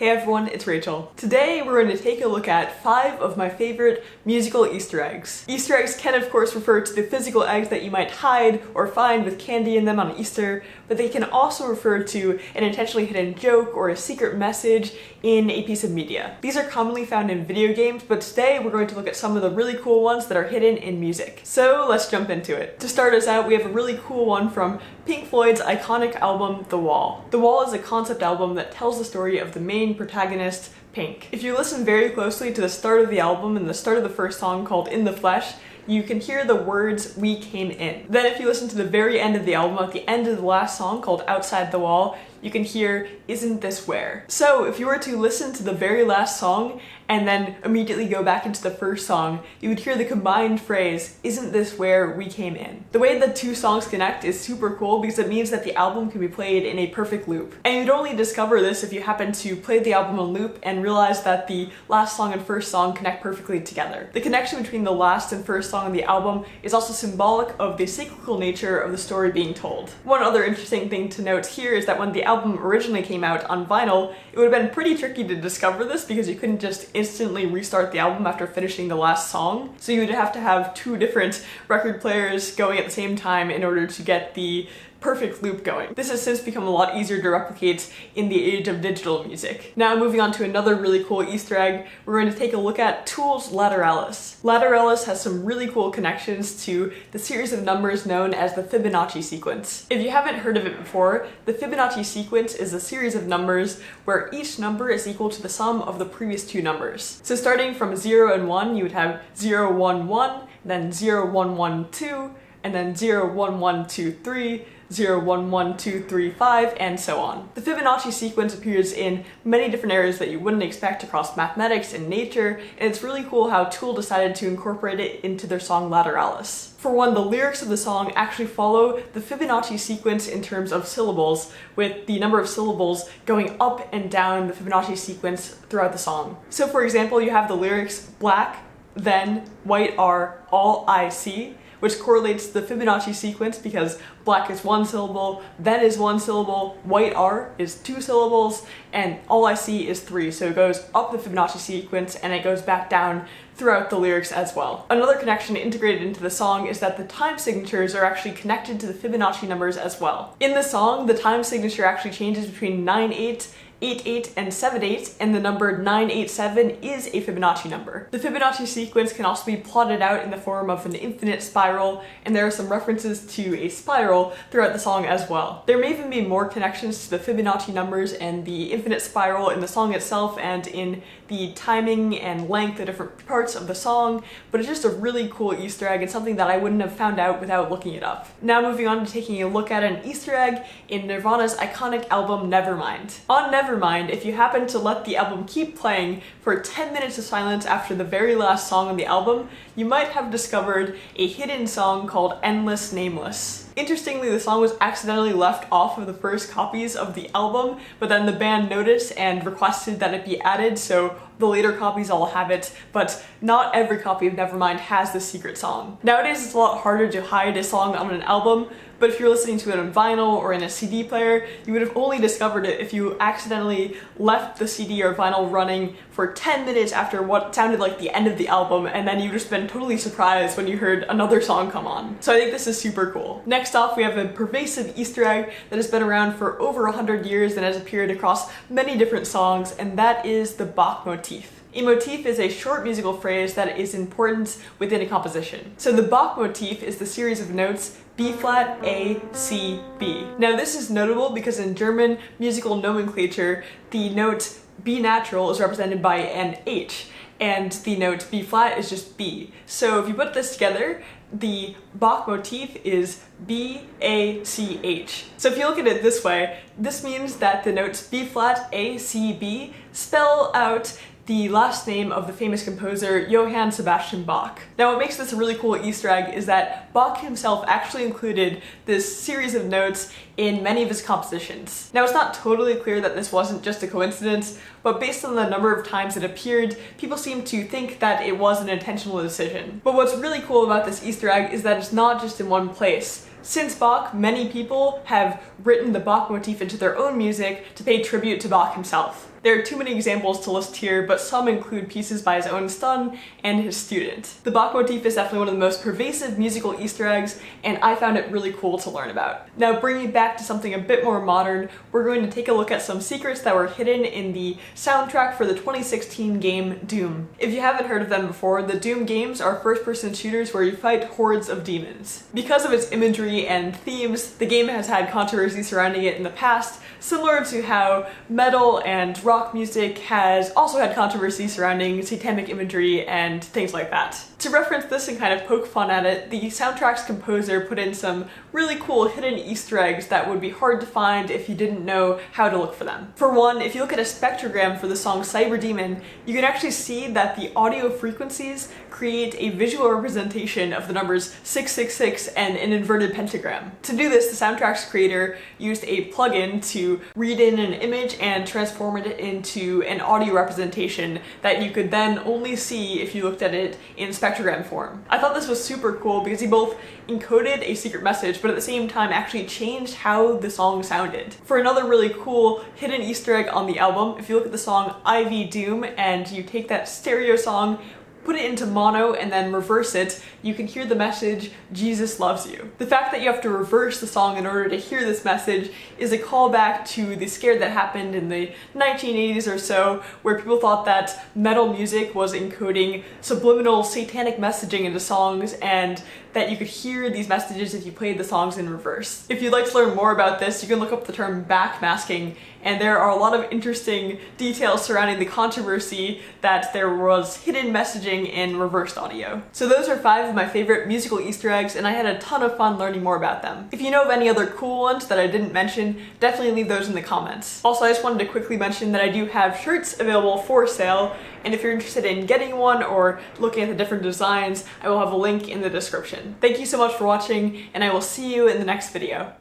Hey everyone, it's Rachel. Today we're going to take a look at 5 of my favorite musical Easter eggs. Easter eggs can of course refer to the physical eggs that you might hide or find with candy in them on Easter, but they can also refer to an intentionally hidden joke or a secret message in a piece of media. These are commonly found in video games, but today we're going to look at some of the really cool ones that are hidden in music. So let's jump into it. To start us out, we have a really cool one from Pink Floyd's iconic album, The Wall. The Wall is a concept album that tells the story of the main protagonist, Pink. If you listen very closely to the start of the album and the start of the first song called In the Flesh, you can hear the words, "We came in." Then if you listen to the very end of the album, at the end of the last song called Outside the Wall, you can hear, "Isn't this where?" So if you were to listen to the very last song and then immediately go back into the first song, you would hear the combined phrase, "Isn't this where we came in?" The way the two songs connect is super cool because it means that the album can be played in a perfect loop. And you'd only discover this if you happen to play the album on loop and realize that the last song and first song connect perfectly together. The connection between the last and first song of the album is also symbolic of the cyclical nature of the story being told. One other interesting thing to note here is that when the album originally came out on vinyl, it would have been pretty tricky to discover this because you couldn't just instantly restart the album after finishing the last song. So you would have to have 2 different record players going at the same time in order to get the perfect loop going. This has since become a lot easier to replicate in the age of digital music. Now moving on to another really cool Easter egg, we're going to take a look at Tool's Lateralis. Lateralis has some really cool connections to the series of numbers known as the Fibonacci Sequence. If you haven't heard of it before, the Fibonacci Sequence is a series of numbers where each number is equal to the sum of the previous 2 numbers. So starting from 0 and 1, you would have 0, 1, 1, then 0, 1, 1, 2, and then 0, 1, 1, 2, 3, 0, 1, 1, 2, 3, 5, and so on. The Fibonacci sequence appears in many different areas that you wouldn't expect across mathematics and nature, and it's really cool how Tool decided to incorporate it into their song Lateralis. For one, the lyrics of the song actually follow the Fibonacci sequence in terms of syllables, with the number of syllables going up and down the Fibonacci sequence throughout the song. So for example, you have the lyrics black, then white are all I see, which correlates to the Fibonacci sequence because black is 1 syllable, then is 1 syllable, white R is 2 syllables, and all I see is 3. So it goes up the Fibonacci sequence and it goes back down throughout the lyrics as well. Another connection integrated into the song is that the time signatures are actually connected to the Fibonacci numbers as well. In the song, the time signature actually changes between 9/8, 8/8, and 7/8, and the number 987 is a Fibonacci number. The Fibonacci sequence can also be plotted out in the form of an infinite spiral, and there are some references to a spiral throughout the song as well. There may even be more connections to the Fibonacci numbers and the infinite spiral in the song itself and in the timing and length of different parts of the song, but it's just a really cool Easter egg and something that I wouldn't have found out without looking it up. Now moving on to taking a look at an Easter egg in Nirvana's iconic album Nevermind. On Nevermind, if you happen to let the album keep playing for 10 minutes of silence after the very last song on the album, you might have discovered a hidden song called Endless Nameless. Interestingly, the song was accidentally left off of the first copies of the album, but then the band noticed and requested that it be added, so the later copies all have it, but not every copy of Nevermind has this secret song. Nowadays, it's a lot harder to hide a song on an album, but if you're listening to it on vinyl or in a CD player, you would have only discovered it if you accidentally left the CD or vinyl running for 10 minutes after what sounded like the end of the album, and then you've just been totally surprised when you heard another song come on. So I think this is super cool. Next off, we have a pervasive Easter egg that has been around for over 100 years and has appeared across many different songs, and that is the Bach motif. A motif is a short musical phrase that is important within a composition. So the Bach motif is the series of notes B flat, A, C, B. Now this is notable because in German musical nomenclature, the note B natural is represented by an H, and the note B flat is just B. So if you put this together, the Bach motif is B, A, C, H. So if you look at it this way, this means that the notes B flat, A, C, B spell out the last name of the famous composer Johann Sebastian Bach. Now what makes this a really cool Easter egg is that Bach himself actually included this series of notes in many of his compositions. Now it's not totally clear that this wasn't just a coincidence, but based on the number of times it appeared, people seem to think that it was an intentional decision. But what's really cool about this Easter egg is that it's not just in one place. Since Bach, many people have written the Bach motif into their own music to pay tribute to Bach himself. There are too many examples to list here, but some include pieces by his own son and his student. The Bach motif is definitely one of the most pervasive musical Easter eggs, and I found it really cool to learn about. Now, bringing it back to something a bit more modern, we're going to take a look at some secrets that were hidden in the soundtrack for the 2016 game Doom. If you haven't heard of them before, the Doom games are first-person shooters where you fight hordes of demons. Because of its imagery and themes, the game has had controversy surrounding it in the past, similar to how metal and rock music has also had controversy surrounding satanic imagery and things like that. To reference this and kind of poke fun at it, the soundtrack's composer put in some really cool hidden Easter eggs that would be hard to find if you didn't know how to look for them. For one, if you look at a spectrogram for the song Cyber Demon, you can actually see that the audio frequencies create a visual representation of the numbers 666 and an inverted pentagram. To do this, the soundtrack's creator used a plugin to read in an image and transform it into an audio representation that you could then only see if you looked at it in spectrogram form. I thought this was super cool because he both encoded a secret message, but at the same time actually changed how the song sounded. For another really cool hidden Easter egg on the album, if you look at the song Ivy Doom and you take that stereo song, put it into mono and then reverse it, you can hear the message, Jesus loves you. The fact that you have to reverse the song in order to hear this message is a callback to the scare that happened in the 1980s or so, where people thought that metal music was encoding subliminal satanic messaging into songs, and that you could hear these messages if you played the songs in reverse. If you'd like to learn more about this, you can look up the term backmasking, and there are a lot of interesting details surrounding the controversy that there was hidden messaging in reversed audio. So those are 5 of my favorite musical Easter eggs, and I had a ton of fun learning more about them. If you know of any other cool ones that I didn't mention, definitely leave those in the comments. Also, I just wanted to quickly mention that I do have shirts available for sale, and if you're interested in getting one or looking at the different designs, I will have a link in the description. Thank you so much for watching, and I will see you in the next video.